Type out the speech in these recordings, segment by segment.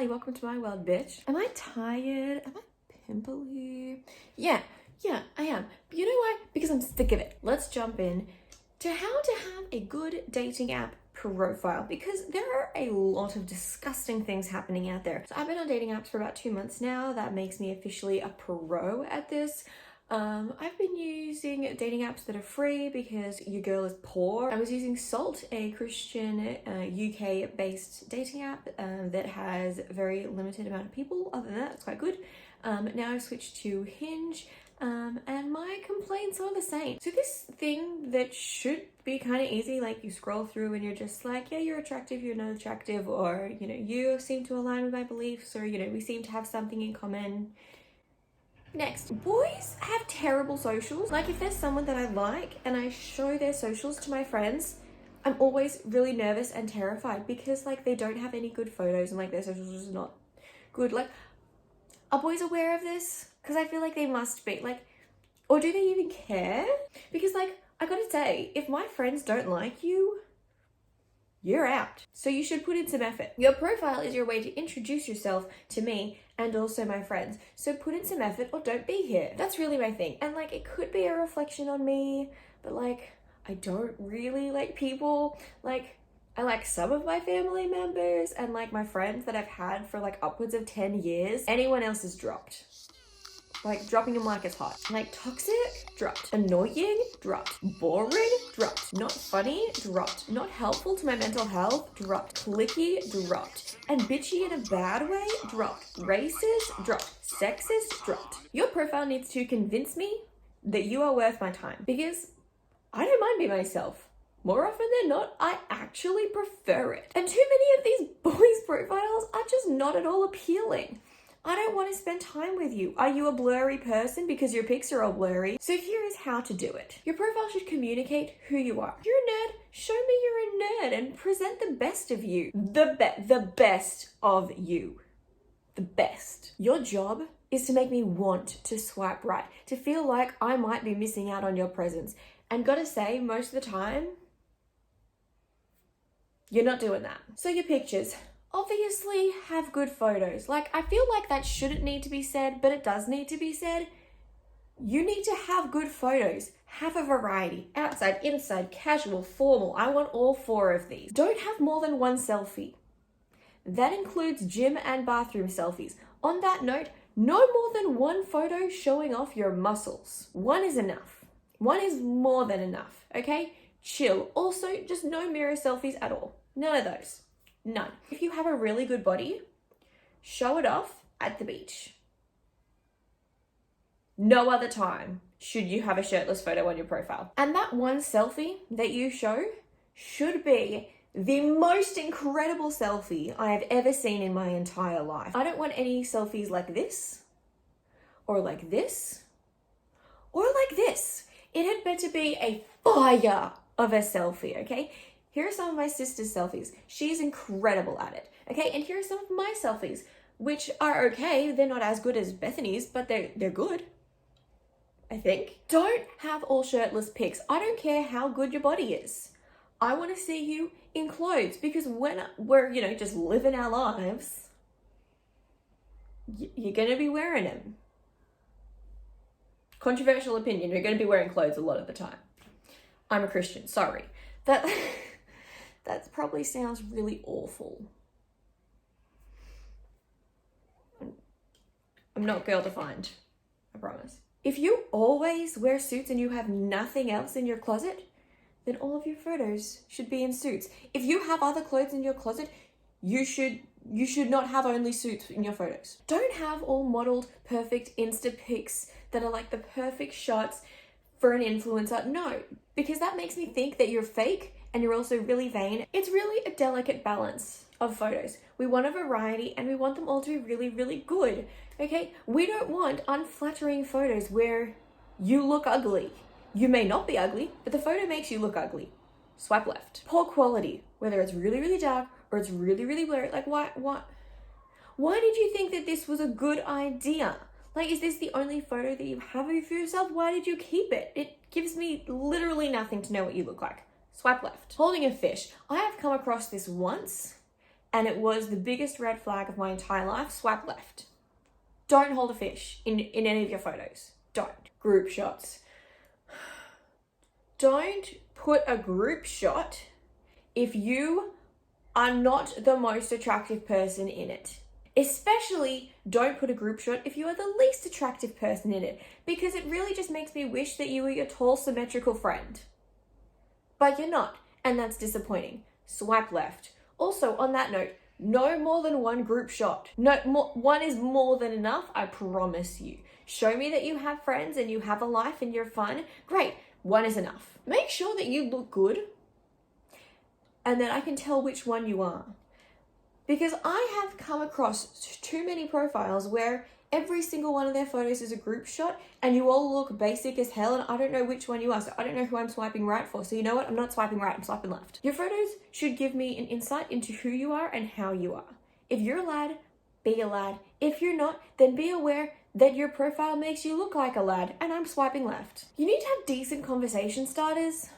Sally, welcome to my world, bitch. Am I tired? Am I pimply? Yeah, I am. But you know why? Because I'm sick of it. Let's jump in to how to have a good dating app profile, because there are a lot of disgusting things happening out there. So I've been on dating apps for about 2 months now. That makes me officially a pro at this. I've been using dating apps that are free because your girl is poor. I was using Salt, a Christian UK-based dating app that has a very limited amount of people. Other than that, it's quite good. Now I've switched to Hinge, and my complaints are the same. So this thing that should be kind of easy, like you scroll through and you're just like, yeah, you're attractive, you're not attractive, or, you know, you seem to align with my beliefs, or, you know, we seem to have something in common. Next, boys have terrible socials. Like if there's someone that I like and I show their socials to my friends, I'm always really nervous and terrified because like they don't have any good photos and like their socials are not good. Like, are boys aware of this? Because I feel like they must be. Like, or do they even care? Because like, I gotta say, if my friends don't like you, you're out. So you should put in some effort. Your profile is your way to introduce yourself to me and also my friends. So put in some effort or don't be here. That's really my thing. And like, it could be a reflection on me, but like, I don't really like people. Like, I like some of my family members and like my friends that I've had for like upwards of 10 years. Anyone else is dropped. Like dropping them like it's hot. Like toxic, dropped. Annoying, dropped. Boring, dropped. Not funny, dropped. Not helpful to my mental health, dropped. Clicky, dropped. And bitchy in a bad way, dropped. Racist, dropped. Sexist, dropped. Your profile needs to convince me that you are worth my time, because I don't mind being myself. More often than not, I actually prefer it. And too many of these boys' profiles are just not at all appealing. I don't want to spend time with you. Are you a blurry person? Because your pics are all blurry. So here is how to do it. Your profile should communicate who you are. You're a nerd. Show me you're a nerd and present the best of you. The best of you. The best. Your job is to make me want to swipe right, to feel like I might be missing out on your presence. And gotta say, most of the time, you're not doing that. So your pictures obviously have good photos. Like, I feel like that shouldn't need to be said, but it does need to be said. You need to have good photos. Have a variety. Outside, inside, casual, formal. I want all 4 of these. Don't have more than 1 selfie. That includes gym and bathroom selfies. On that note, no more than 1 photo showing off your muscles. 1 is enough. 1 is more than enough, okay? Chill. Also, just no mirror selfies at all. None of those. None. If you have a really good body, show it off at the beach. No other time should you have a shirtless photo on your profile. And that 1 selfie that you show should be the most incredible selfie I have ever seen in my entire life. I don't want any selfies like this, or like this, or like this. It had better be a fire of a selfie, okay? Here are some of my sister's selfies. She's incredible at it, okay? And here are some of my selfies, which are okay. They're not as good as Bethany's, but they're good, I think. Don't have all shirtless pics. I don't care how good your body is. I want to see you in clothes, because when we're, you know, just living our lives, you're going to be wearing them. Controversial opinion, you're going to be wearing clothes a lot of the time. I'm a Christian, sorry. That probably sounds really awful. I'm not girl defined, I promise. If you always wear suits and you have nothing else in your closet, then all of your photos should be in suits. If you have other clothes in your closet, you should not have only suits in your photos. Don't have all modeled perfect Insta pics that are like the perfect shots for an influencer. No, because that makes me think that you're fake and you're also really vain. It's really a delicate balance of photos. We want a variety and we want them all to be really, really good, okay? We don't want unflattering photos where you look ugly. You may not be ugly, but the photo makes you look ugly. Swipe left. Poor quality, whether it's really, really dark or it's really, really blurry. Like, why did you think that this was a good idea? Like, is this the only photo that you have of yourself? Why did you keep it? It gives me literally nothing to know what you look like. Swipe left. Holding a fish. I have come across this once and it was the biggest red flag of my entire life, swipe left. Don't hold a fish in any of your photos. Don't. Group shots. Don't put a group shot if you are not the most attractive person in it. Especially don't put a group shot if you are the least attractive person in it, because it really just makes me wish that you were your tall, symmetrical friend. But you're not, and that's disappointing. Swipe left. Also, on that note, no more than one group shot. One is more than enough, I promise you. Show me that you have friends and you have a life and you're fun. Great, one is enough. Make sure that you look good and then I can tell which one you are. Because I have come across too many profiles where every single one of their photos is a group shot and you all look basic as hell and I don't know which one you are, so I don't know who I'm swiping right for. So you know what? I'm not swiping right, I'm swiping left. Your photos should give me an insight into who you are and how you are. If you're a lad, be a lad. If you're not, then be aware that your profile makes you look like a lad and I'm swiping left. You need to have decent conversation starters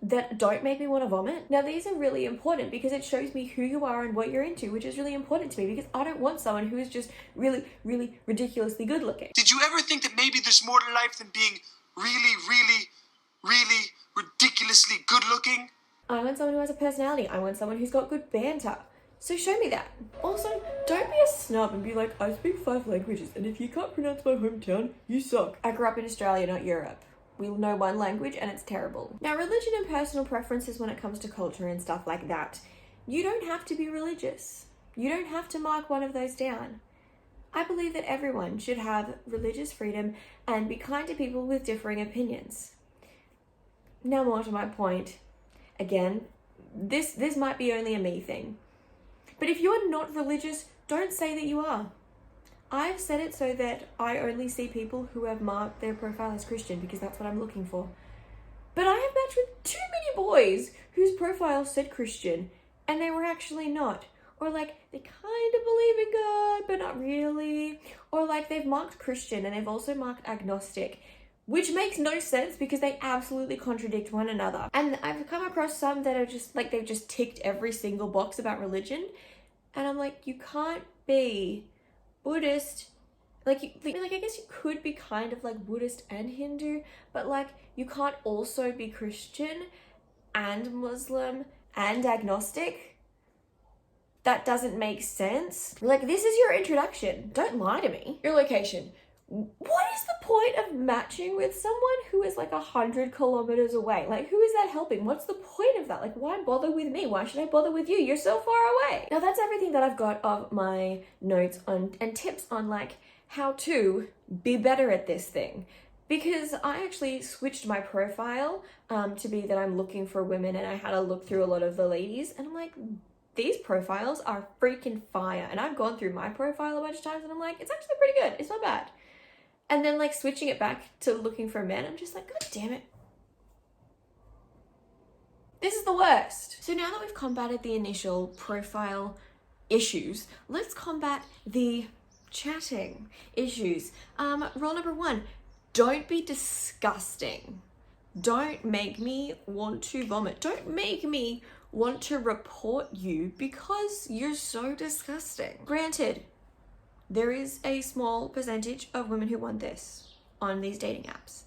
that don't make me want to vomit. Now, these are really important because it shows me who you are and what you're into, which is really important to me because I don't want someone who is just really, really ridiculously good looking. Did you ever think that maybe there's more to life than being really, really, really ridiculously good looking? I want someone who has a personality. I want someone who's got good banter. So show me that. Also, don't be a snub and be like, I speak 5 languages and if you can't pronounce my hometown, you suck. I grew up in Australia, not Europe. We know one language and it's terrible. Now, religion and personal preferences when it comes to culture and stuff like that, you don't have to be religious. You don't have to mark one of those down. I believe that everyone should have religious freedom and be kind to people with differing opinions. Now, more to my point. Again, this might be only a me thing. But if you are not religious, don't say that you are. I've said it so that I only see people who have marked their profile as Christian because that's what I'm looking for. But I have matched with too many boys whose profile said Christian and they were actually not. Or like they kind of believe in God, but not really. Or like they've marked Christian and they've also marked agnostic, which makes no sense because they absolutely contradict one another. And I've come across some that are just like, they've just ticked every single box about religion. And I'm like, you can't be Buddhist, I guess you could be kind of like Buddhist and Hindu, but like you can't also be Christian and Muslim and agnostic. That doesn't make sense. Like, this is your introduction. Don't lie to me. Your location. What is the point of matching with someone who is like 100 kilometers away? Like, who is that helping? What's the point of that? Like, why bother with me? Why should I bother with you? You're so far away. Now, that's everything that I've got of my notes on and tips on like how to be better at this thing. Because I actually switched my profile to be that I'm looking for women, and I had a look through a lot of the ladies and I'm like, these profiles are freaking fire. And I've gone through my profile a bunch of times and I'm like, it's actually pretty good. It's not bad. And then like switching it back to looking for a man, I'm just like, God damn it. This is the worst. So now that we've combated the initial profile issues, let's combat the chatting issues. Rule number 1, don't be disgusting. Don't make me want to vomit. Don't make me want to report you because you're so disgusting. Granted, there is a small percentage of women who want this on these dating apps,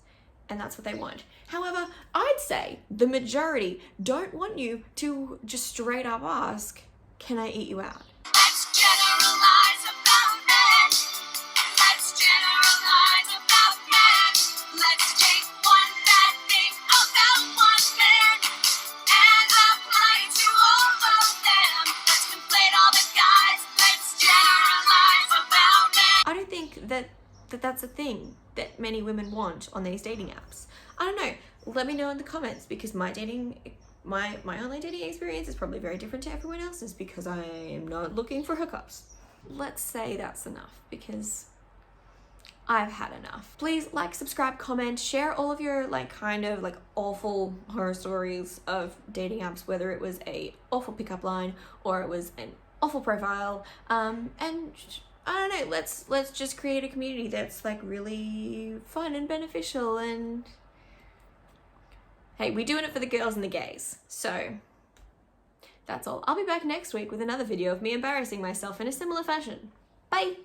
and that's what they want. However, I'd say the majority don't want you to just straight up ask, can I eat you out? Let's generalize about men. Let's generalize about men. Let's take one bad thing about one man and apply it to all of them. Let's conflate all the guys. Let's generalize about men. I don't think that that's a thing that many women want on these dating apps. I don't know. Let me know in the comments because my online dating experience is probably very different to everyone else's because I am not looking for hookups. Let's say that's enough because I've had enough. Please like, subscribe, comment, share all of your like kind of like awful horror stories of dating apps, whether it was a awful pickup line or it was an awful profile. And I don't know, let's just create a community that's like really fun and beneficial, and hey, we're doing it for the girls and the gays. So That's all. I'll be back next week with another video of me embarrassing myself in a similar fashion. Bye!